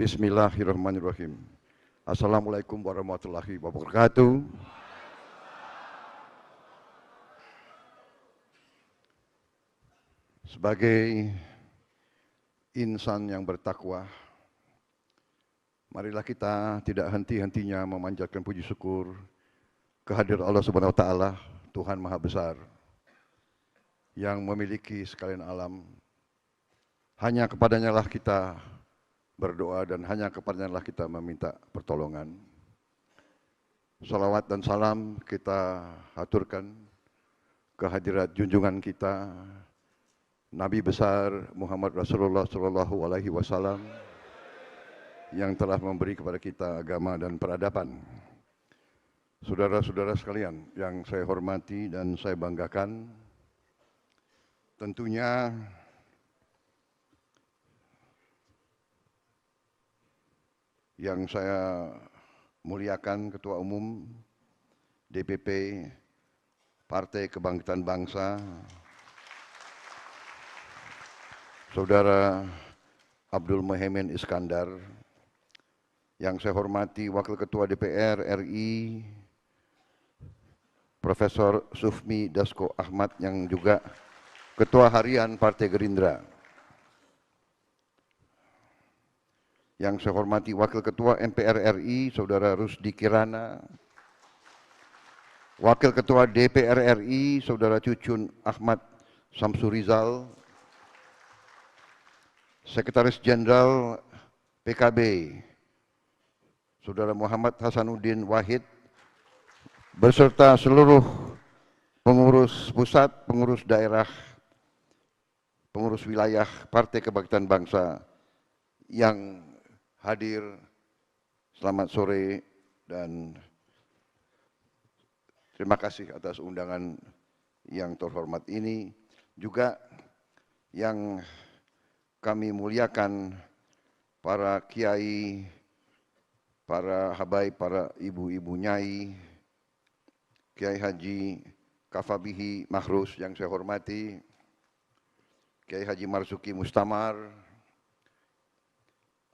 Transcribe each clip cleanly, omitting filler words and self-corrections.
Bismillahirrahmanirrahim. Assalamualaikum warahmatullahi wabarakatuh. Sebagai insan yang bertakwa, marilah kita tidak henti-hentinya memanjatkan puji syukur kehadirat Allah Subhanahu wa taala, Tuhan Maha Besar yang memiliki sekalian alam. Hanya kepadanya lah kita berdoa dan hanya kepadanya lah kita meminta pertolongan. Salawat dan salam kita haturkan kehadirat junjungan kita Nabi besar Muhammad Rasulullah Shallallahu Alaihi Wasallam yang telah memberi kepada kita agama dan peradaban. Saudara-saudara sekalian yang saya hormati dan saya banggakan, tentunya yang saya muliakan Ketua Umum DPP Partai Kebangkitan Bangsa, Saudara Abdul Muhaimin Iskandar, yang saya hormati Wakil Ketua DPR RI, Profesor Sufmi Dasko Ahmad yang juga Ketua Harian Partai Gerindra, yang saya hormati Wakil Ketua MPR RI, Saudara Rusdi Kirana, Wakil Ketua DPR RI, Saudara Cucun Ahmad Samsurizal, Sekretaris Jenderal PKB, Saudara Muhammad Hasanuddin Wahid, beserta seluruh pengurus pusat, pengurus daerah, pengurus wilayah Partai Kebangkitan Bangsa yang hadir, selamat sore dan terima kasih atas undangan yang terhormat ini. Juga yang kami muliakan para kiai, para habaib, para ibu-ibu nyai, Kiai Haji Kafabihi Mahrus yang saya hormati, Kiai Haji Marzuki Mustamar,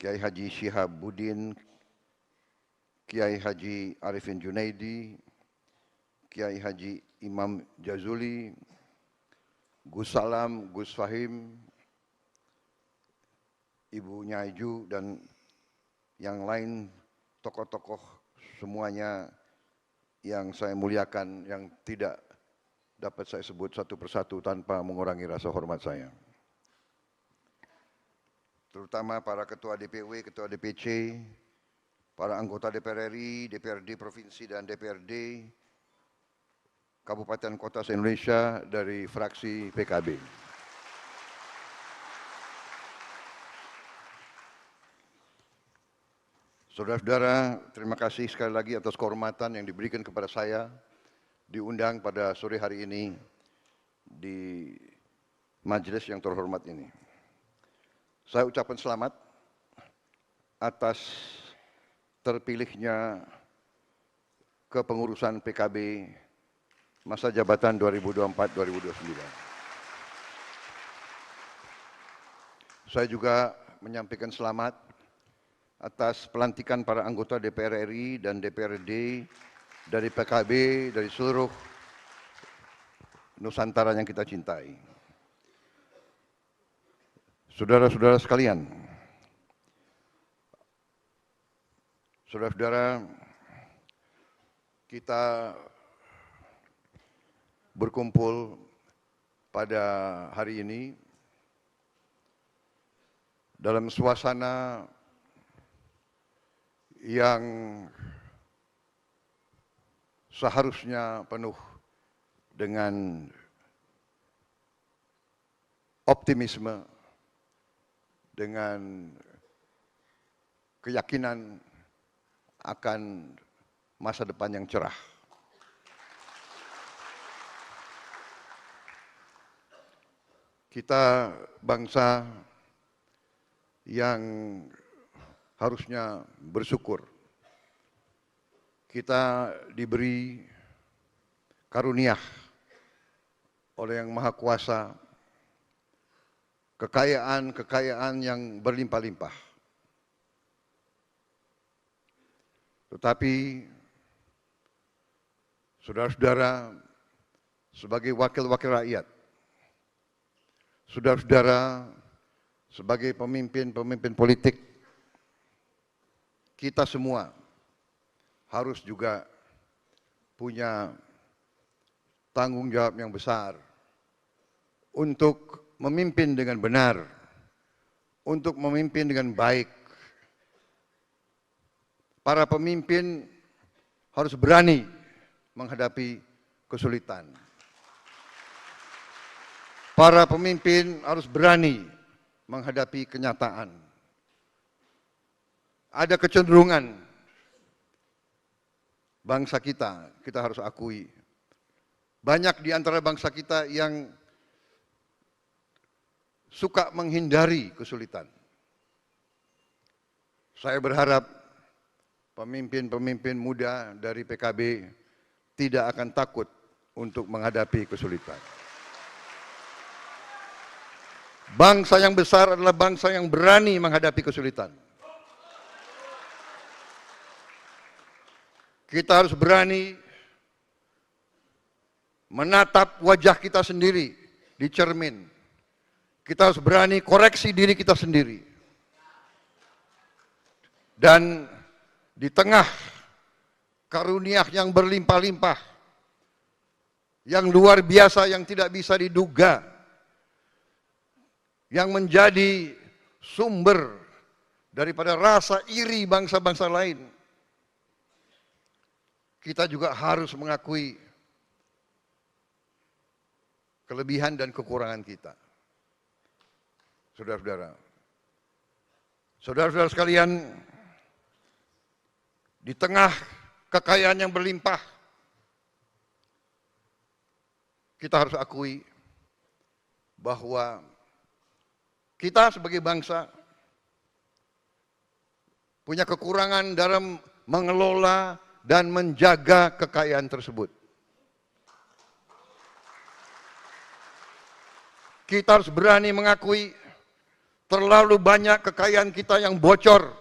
Kiai Haji Syihabuddin, Kiai Haji Arifin Junaidi, Kiai Haji Imam Jazuli, Gus Salam, Gus Fahim, Ibu Nyaiju dan yang lain tokoh-tokoh semuanya yang saya muliakan, yang tidak dapat saya sebut satu persatu tanpa mengurangi rasa hormat saya. Terutama para ketua DPW, ketua DPC, para anggota DPR RI, DPRD Provinsi dan DPRD Kabupaten Kota se-Indonesia dari fraksi PKB. Saudara-saudara, terima kasih sekali lagi atas kehormatan yang diberikan kepada saya diundang pada sore hari ini di majelis yang terhormat ini. Saya ucapkan selamat atas terpilihnya kepengurusan PKB masa jabatan 2024-2029. Saya juga menyampaikan selamat atas pelantikan para anggota DPR RI dan DPRD dari PKB, dari seluruh Nusantara yang kita cintai. Saudara-saudara sekalian, saudara-saudara, kita berkumpul pada hari ini dalam suasana yang seharusnya penuh dengan optimisme, dengan keyakinan akan masa depan yang cerah. Kita bangsa yang harusnya bersyukur. Kita diberi karunia oleh Yang Maha Kuasa kekayaan-kekayaan yang berlimpah-limpah. Tetapi saudara-saudara sebagai wakil-wakil rakyat, saudara-saudara sebagai pemimpin-pemimpin politik, kita semua harus juga punya tanggung jawab yang besar untuk memimpin dengan benar, untuk memimpin dengan baik. Para pemimpin harus berani menghadapi kesulitan. Para pemimpin harus berani menghadapi kenyataan. Ada kecenderungan bangsa kita harus akui, banyak di antara bangsa kita yang suka menghindari kesulitan. Saya berharap pemimpin-pemimpin muda dari PKB tidak akan takut untuk menghadapi kesulitan. Bangsa yang besar adalah bangsa yang berani menghadapi kesulitan. Kita harus berani menatap wajah kita sendiri di cermin. Kita harus berani koreksi diri kita sendiri. Dan di tengah karunia yang berlimpah-limpah, yang luar biasa, yang tidak bisa diduga, yang menjadi sumber daripada rasa iri bangsa-bangsa lain, kita juga harus mengakui kelebihan dan kekurangan kita. Saudara-saudara, saudara-saudara sekalian, di tengah kekayaan yang berlimpah, kita harus akui bahwa kita sebagai bangsa punya kekurangan dalam mengelola dan menjaga kekayaan tersebut. Kita harus berani mengakui terlalu banyak kekayaan kita yang bocor.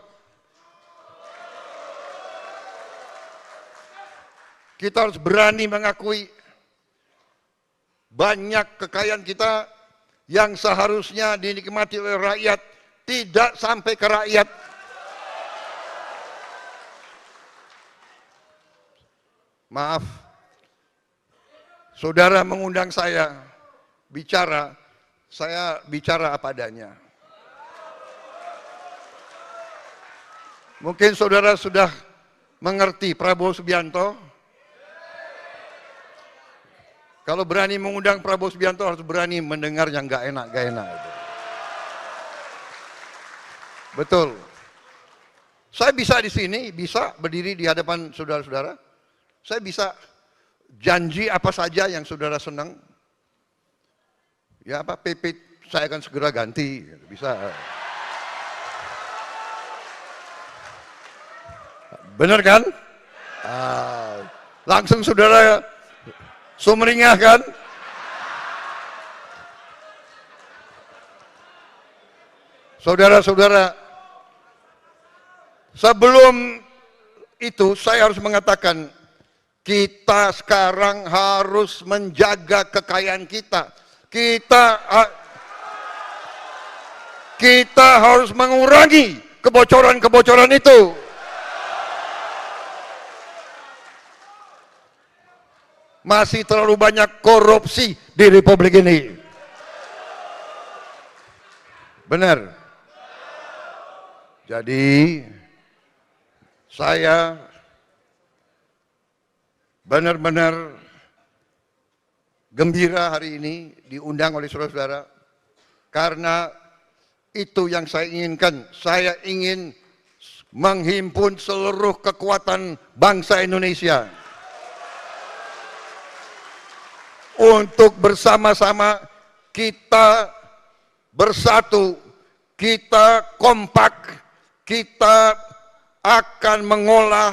Kita harus berani mengakui banyak kekayaan kita yang seharusnya dinikmati oleh rakyat tidak sampai ke rakyat. Maaf, saudara mengundang saya bicara apa adanya. Mungkin saudara sudah mengerti Prabowo Subianto. Kalau berani mengundang Prabowo Subianto harus berani mendengar yang gak enak. Betul. Saya bisa di sini, bisa berdiri di hadapan saudara-saudara. Saya bisa janji apa saja yang saudara senang. Ya apa PP saya akan segera ganti, bisa. Benar kan? Langsung saudara sumringah kan? Saudara-saudara, sebelum itu saya harus mengatakan, kita sekarang harus menjaga kekayaan kita. Kita harus mengurangi kebocoran-kebocoran itu. Masih terlalu banyak korupsi di Republik ini. Benar. Jadi saya benar-benar gembira hari ini diundang oleh saudara-saudara, karena itu yang saya inginkan. Saya ingin menghimpun seluruh kekuatan bangsa Indonesia untuk bersama-sama kita bersatu, kita kompak, kita akan mengolah,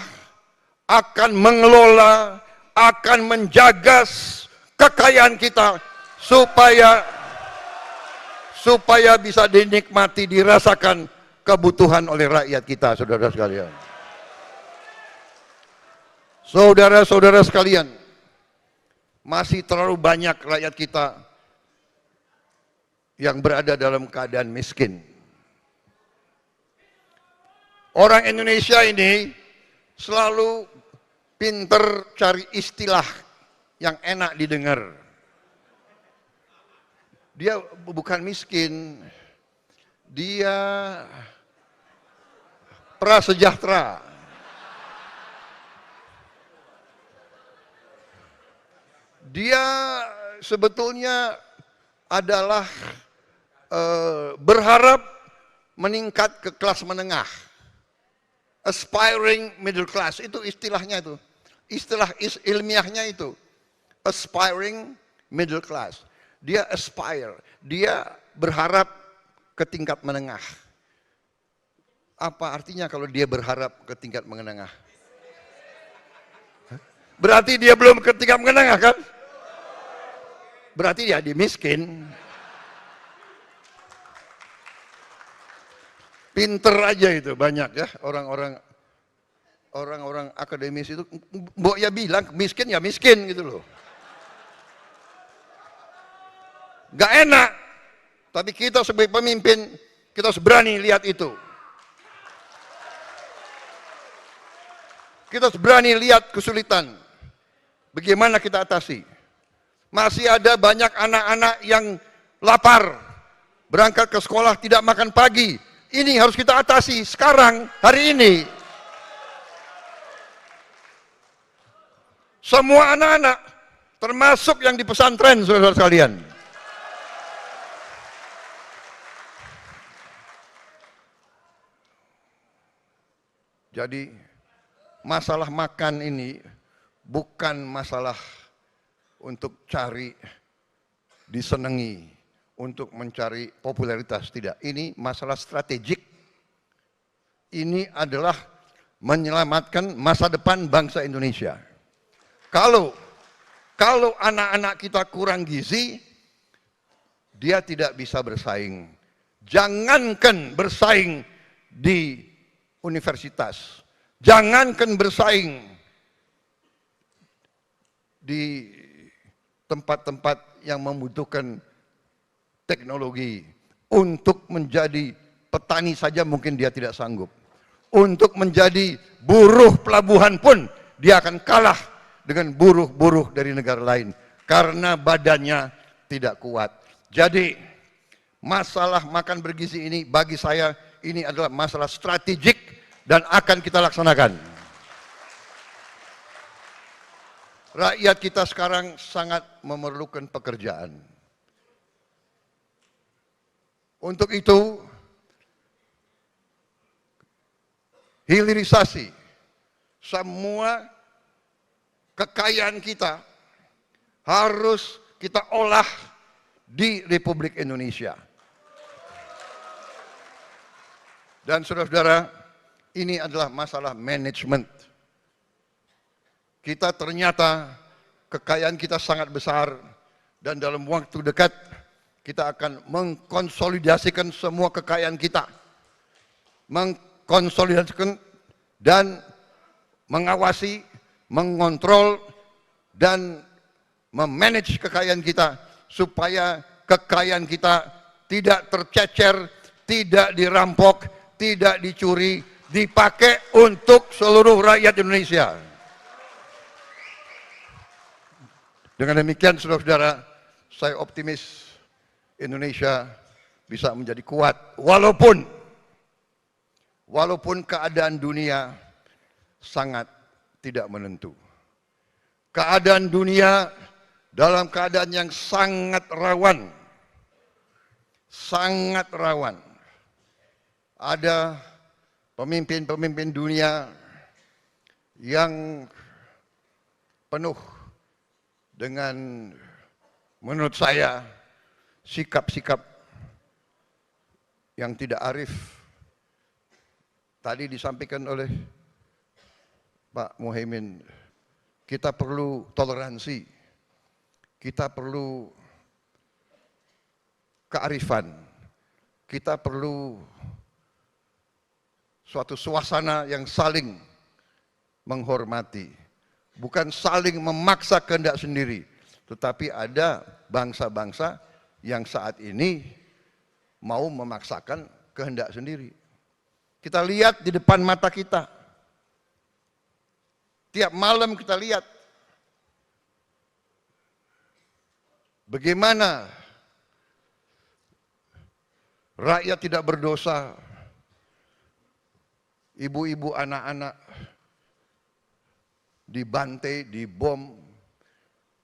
akan mengelola, akan menjaga kekayaan kita supaya bisa dinikmati, dirasakan kebutuhan oleh rakyat kita, saudara sekalian. Saudara-saudara sekalian, masih terlalu banyak rakyat kita yang berada dalam keadaan miskin. Orang Indonesia ini selalu pinter cari istilah yang enak didengar. Dia bukan miskin, dia prasejahtera. Dia sebetulnya adalah berharap meningkat ke kelas menengah. Aspiring middle class, itu istilahnya itu. Istilah ilmiahnya itu. Aspiring middle class. Dia aspire, dia berharap ke tingkat menengah. Apa artinya kalau dia berharap ke tingkat menengah? Berarti dia belum ke tingkat menengah kan? Berarti dia miskin. Pinter aja itu banyak ya orang-orang akademis itu. Mbok ya bilang miskin ya miskin gitu loh. Gak enak. Tapi kita sebagai pemimpin kita harus berani lihat itu. Kita harus berani lihat kesulitan. Bagaimana kita atasi? Masih ada banyak anak-anak yang lapar. Berangkat ke sekolah tidak makan pagi. Ini harus kita atasi sekarang, hari ini. Semua anak-anak, termasuk yang di pesantren, saudara sekalian. Jadi, masalah makan ini bukan masalah untuk cari disenangi, untuk mencari popularitas, tidak. Ini masalah strategik. Ini adalah menyelamatkan masa depan bangsa Indonesia. Kalau anak-anak kita kurang gizi, dia tidak bisa bersaing. Jangankan bersaing di universitas, jangankan bersaing di tempat-tempat yang membutuhkan teknologi. Untuk menjadi petani saja mungkin dia tidak sanggup. Untuk menjadi buruh pelabuhan pun dia akan kalah dengan buruh-buruh dari negara lain. Karena badannya tidak kuat. Jadi masalah makan bergizi ini bagi saya ini adalah masalah strategik dan akan kita laksanakan. Rakyat kita sekarang sangat memerlukan pekerjaan. Untuk itu, hilirisasi semua kekayaan kita harus kita olah di Republik Indonesia. Dan saudara-saudara, ini adalah masalah manajemen. Kita ternyata kekayaan kita sangat besar dan dalam waktu dekat kita akan mengkonsolidasikan semua kekayaan kita. Mengkonsolidasikan dan mengawasi, mengontrol dan memanage kekayaan kita supaya kekayaan kita tidak tercecer, tidak dirampok, tidak dicuri, dipakai untuk seluruh rakyat Indonesia. Dengan demikian saudara-saudara, saya optimis Indonesia bisa menjadi kuat walaupun keadaan dunia sangat tidak menentu. Keadaan dunia dalam keadaan yang sangat rawan. Sangat rawan. Ada pemimpin-pemimpin dunia yang penuh dengan menurut saya sikap-sikap yang tidak arif. Tadi disampaikan oleh Pak Muhaimin, kita perlu toleransi, kita perlu kearifan, kita perlu suatu suasana yang saling menghormati. bukan saling memaksa kehendak sendiri, tetapi ada bangsa-bangsa yang saat ini mau memaksakan kehendak sendiri. Kita lihat di depan mata kita. Tiap malam kita lihat bagaimana rakyat tidak berdosa, ibu-ibu, anak-anak dibantai, dibom,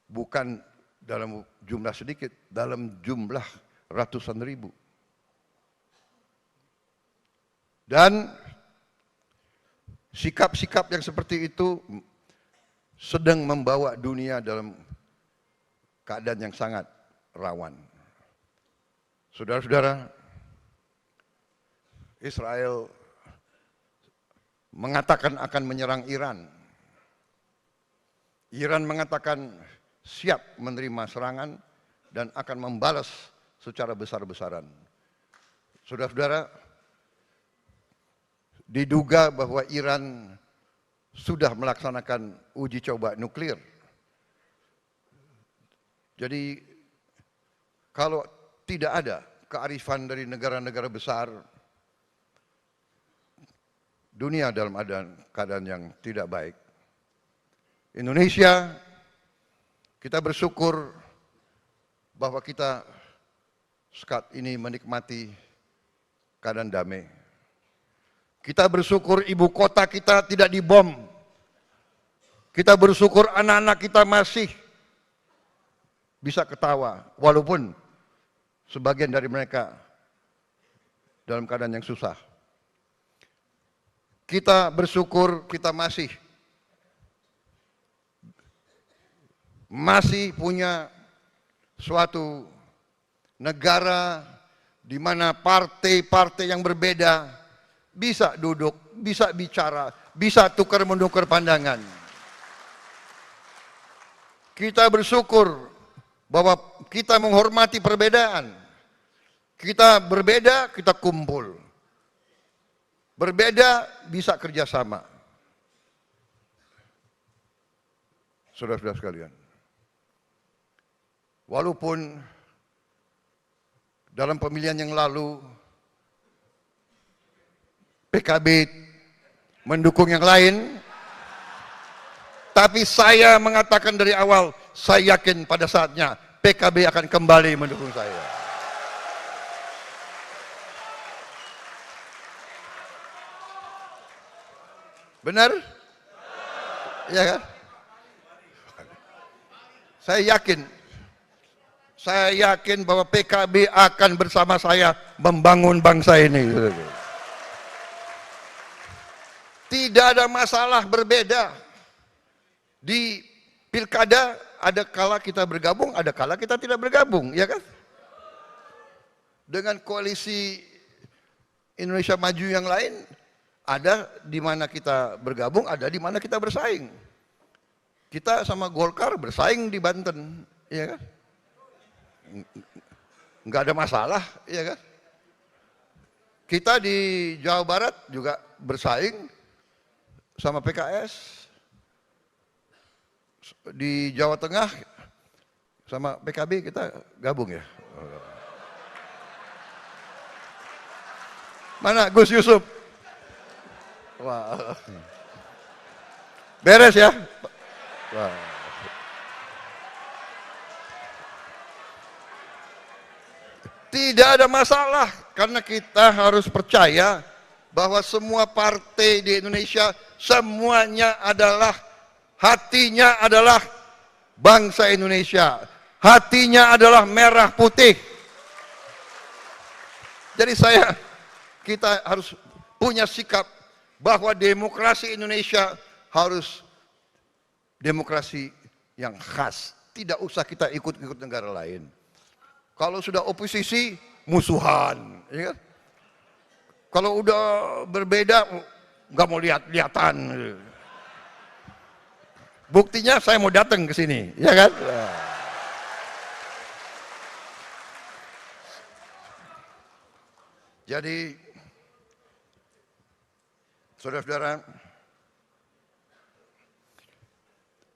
bukan dalam jumlah sedikit, dalam jumlah ratusan ribu. Dan sikap-sikap yang seperti itu sedang membawa dunia dalam keadaan yang sangat rawan. Saudara-saudara, Israel mengatakan akan menyerang Iran. Iran mengatakan siap menerima serangan dan akan membalas secara besar-besaran. Saudara-saudara, diduga bahwa Iran sudah melaksanakan uji coba nuklir. Jadi kalau tidak ada kearifan dari negara-negara besar, dunia dalam keadaan yang tidak baik. Indonesia, kita bersyukur bahwa kita saat ini menikmati keadaan damai. Kita bersyukur ibu kota kita tidak dibom. Kita bersyukur anak-anak kita masih bisa ketawa, walaupun sebagian dari mereka dalam keadaan yang susah. Kita bersyukur kita masih punya suatu negara di mana partai-partai yang berbeda bisa duduk, bisa bicara, bisa tukar-menukar pandangan. Kita bersyukur bahwa kita menghormati perbedaan. Kita berbeda, kita kumpul. Berbeda, bisa kerjasama. Saudara-saudara sekalian, walaupun dalam pemilihan yang lalu PKB mendukung yang lain, tapi saya mengatakan dari awal, saya yakin pada saatnya PKB akan kembali mendukung saya. Benar? Ya kan? Saya yakin bahwa PKB akan bersama saya membangun bangsa ini. Tidak ada masalah berbeda. Di pilkada ada kala kita bergabung, ada kala kita tidak bergabung, ya kan? Dengan koalisi Indonesia Maju yang lain, ada di mana kita bergabung, ada di mana kita bersaing. Kita sama Golkar bersaing di Banten, ya kan? Enggak ada masalah, ya kan? Kita di Jawa Barat juga bersaing sama PKS. Di Jawa Tengah sama PKB kita gabung ya. Mana Gus Yusuf? Wah. Beres ya? Wah. Tidak ada masalah karena kita harus percaya bahwa semua partai di Indonesia semuanya adalah hatinya adalah bangsa Indonesia. Hatinya adalah merah putih. Jadi kita harus punya sikap bahwa demokrasi Indonesia harus demokrasi yang khas. Tidak usah kita ikut-ikut negara lain. Kalau sudah oposisi, musuhan. Ya kan? Kalau udah berbeda, nggak mau lihat-lihatan. Buktinya saya mau datang ke sini, ya kan? Jadi, saudara-saudara,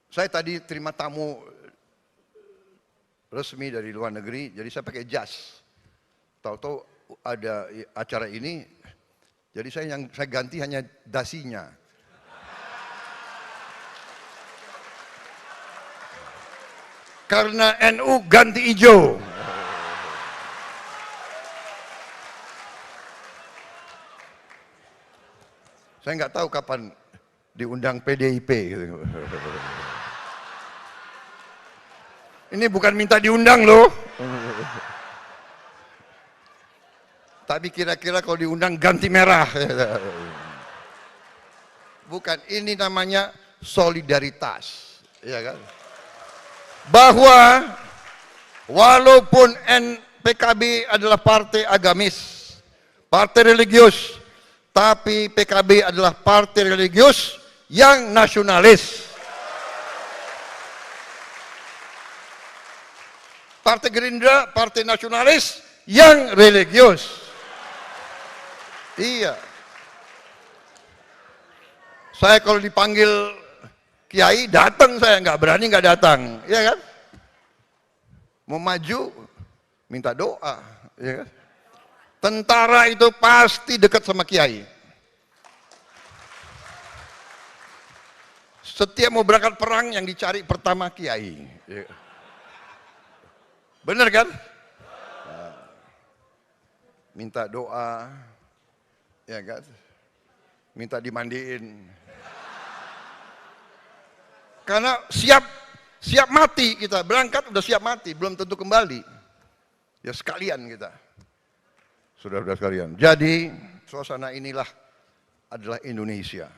Saya tadi terima tamu resmi dari luar negeri, jadi saya pakai jas. Tahu-tahu ada acara ini, jadi saya ganti hanya dasinya. Karena NU ganti hijau. Saya nggak tahu kapan diundang PDIP. Ini bukan minta diundang loh. Tapi kira-kira kalau diundang ganti merah. Bukan, ini namanya solidaritas. Ya kan? Bahwa walaupun PKB adalah partai agamis, partai religius, tapi PKB adalah partai religius yang nasionalis. Partai Gerindra, partai nasionalis yang religius. Iya. Saya kalau dipanggil kiai datang, saya nggak berani nggak datang, ya kan? Mau maju minta doa, ya kan? Tentara itu pasti dekat sama kiai. Setiap mau berangkat perang yang dicari pertama kiai. Ya. Benar kan? Nah, minta doa, ya kan? Minta dimandiin. Karena siap mati kita, berangkat udah siap mati, belum tentu kembali. Ya sekalian kita. Saudara-saudara sekalian. Jadi suasana inilah adalah Indonesia.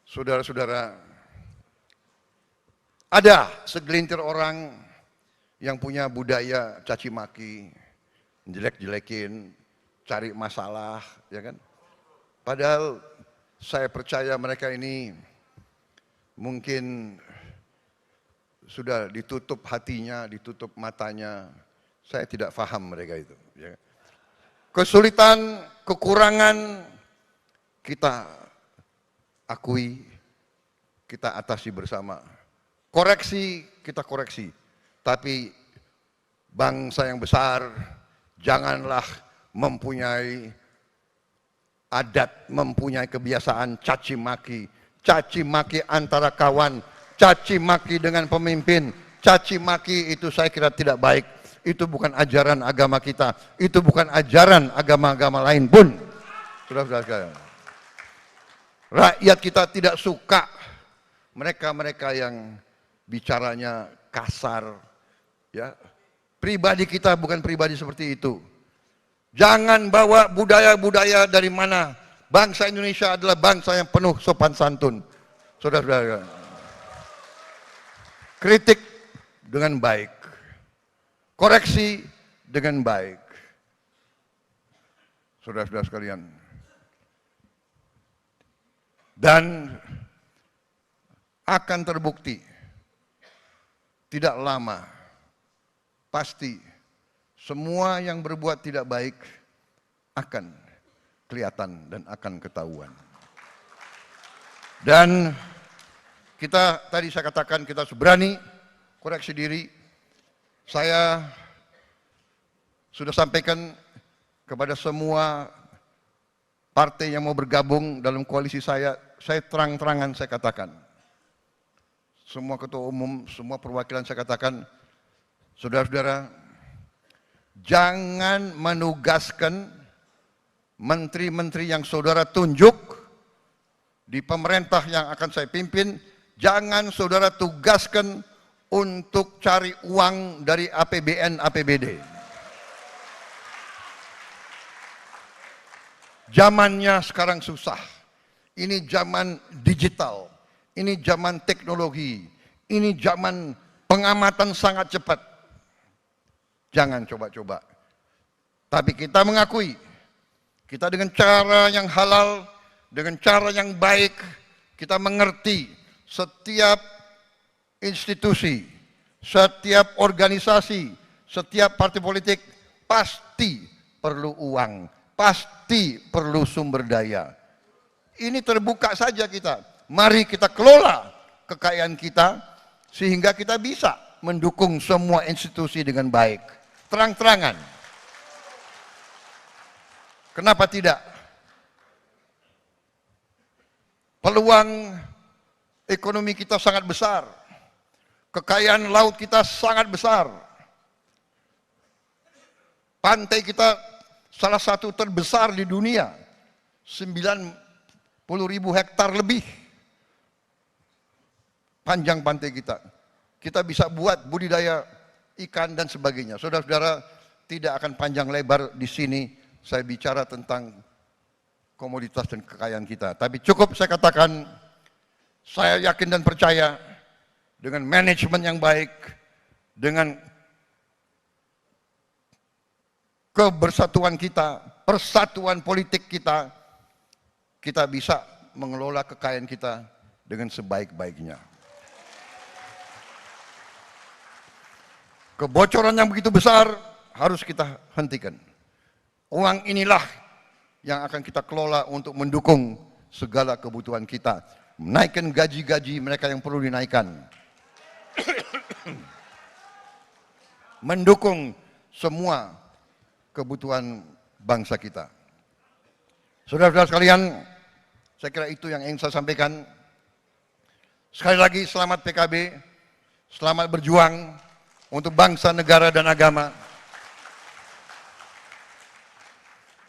Saudara-saudara, ada segelintir orang yang punya budaya caci maki, jelek-jelekin, cari masalah, ya kan? Padahal saya percaya mereka ini mungkin sudah ditutup hatinya, ditutup matanya. Saya tidak paham mereka itu. Ya. Kesulitan, kekurangan kita akui, kita atasi bersama. Koreksi, kita koreksi. Tapi bangsa yang besar janganlah mempunyai adat, mempunyai kebiasaan caci maki antara kawan, caci maki dengan pemimpin, caci maki itu saya kira tidak baik. Itu bukan ajaran agama kita, itu bukan ajaran agama-agama lain pun. Saudara-saudara sekalian. Rakyat kita tidak suka mereka-mereka yang bicaranya kasar, ya. Pribadi kita bukan pribadi seperti itu. Jangan bawa budaya-budaya dari mana. Bangsa Indonesia adalah bangsa yang penuh sopan santun. Saudara-saudara. Kritik dengan baik. Koreksi dengan baik. Saudara-saudara sekalian. Dan akan terbukti tidak lama, pasti semua yang berbuat tidak baik akan kelihatan dan akan ketahuan. Dan kita tadi saya katakan kita berani koreksi diri. Saya sudah sampaikan kepada semua partai yang mau bergabung dalam koalisi saya terang-terangan saya katakan. Semua ketua umum, semua perwakilan saya katakan, saudara-saudara, jangan menugaskan menteri-menteri yang saudara tunjuk di pemerintah yang akan saya pimpin, jangan saudara tugaskan untuk cari uang dari APBN, APBD. Zamannya sekarang susah. Ini zaman digital. Ini zaman teknologi, ini zaman pengamatan sangat cepat. Jangan coba-coba. Tapi kita mengakui, kita dengan cara yang halal, dengan cara yang baik, kita mengerti setiap institusi, setiap organisasi, setiap partai politik pasti perlu uang, pasti perlu sumber daya. Ini terbuka saja kita. Mari kita kelola kekayaan kita sehingga kita bisa mendukung semua institusi dengan baik. Terang-terangan. Kenapa tidak? Peluang ekonomi kita sangat besar. Kekayaan laut kita sangat besar. Pantai kita salah satu terbesar di dunia. 90.000 hektar lebih. Panjang pantai kita. Kita bisa buat budidaya ikan dan sebagainya. Saudara-saudara, tidak akan panjang lebar di sini saya bicara tentang komoditas dan kekayaan kita. Tapi cukup saya katakan, saya yakin dan percaya dengan manajemen yang baik, dengan kebersatuan kita, persatuan politik kita, kita bisa mengelola kekayaan kita dengan sebaik-baiknya. Kebocoran yang begitu besar harus kita hentikan. Uang inilah yang akan kita kelola untuk mendukung segala kebutuhan kita. Menaikkan gaji-gaji mereka yang perlu dinaikkan. Mendukung semua kebutuhan bangsa kita. Saudara-saudara sekalian, saya kira itu yang ingin saya sampaikan. Sekali lagi selamat PKB, selamat berjuang untuk bangsa, negara, dan agama.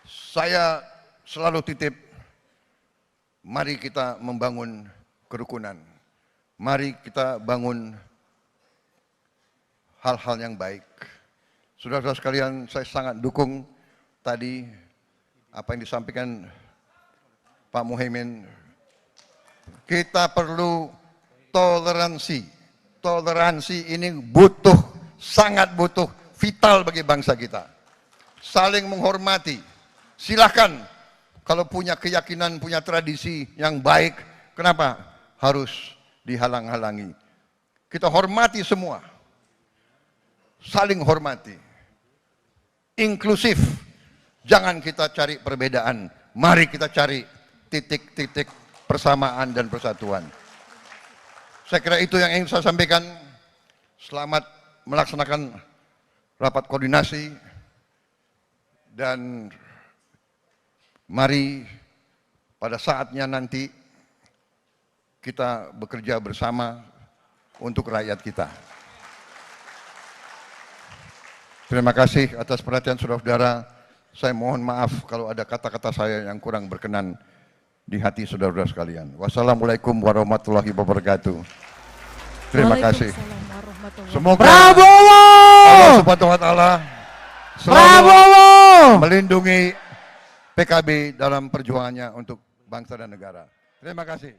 Saya selalu titip, mari kita membangun kerukunan. Mari kita bangun hal-hal yang baik. Saudara-saudara sekalian, saya sangat dukung tadi apa yang disampaikan Pak Muhaimin. Kita perlu toleransi. Toleransi ini butuh, sangat butuh, vital bagi bangsa kita. Saling menghormati. Silakan kalau punya keyakinan, punya tradisi yang baik, kenapa harus dihalang-halangi? Kita hormati semua. Saling hormati. Inklusif. Jangan kita cari perbedaan. Mari kita cari titik-titik persamaan dan persatuan. Saya kira itu yang ingin saya sampaikan. Selamat melaksanakan rapat koordinasi dan mari pada saatnya nanti kita bekerja bersama untuk rakyat kita. Terima kasih atas perhatian saudara-saudara. Saya mohon maaf kalau ada kata-kata saya yang kurang berkenan di hati saudara-saudara sekalian. Wassalamualaikum warahmatullahi wabarakatuh. Terima kasih. Semoga Allah Subhanahu wa taala selalu melindungi PKB dalam perjuangannya untuk bangsa dan negara. Terima kasih.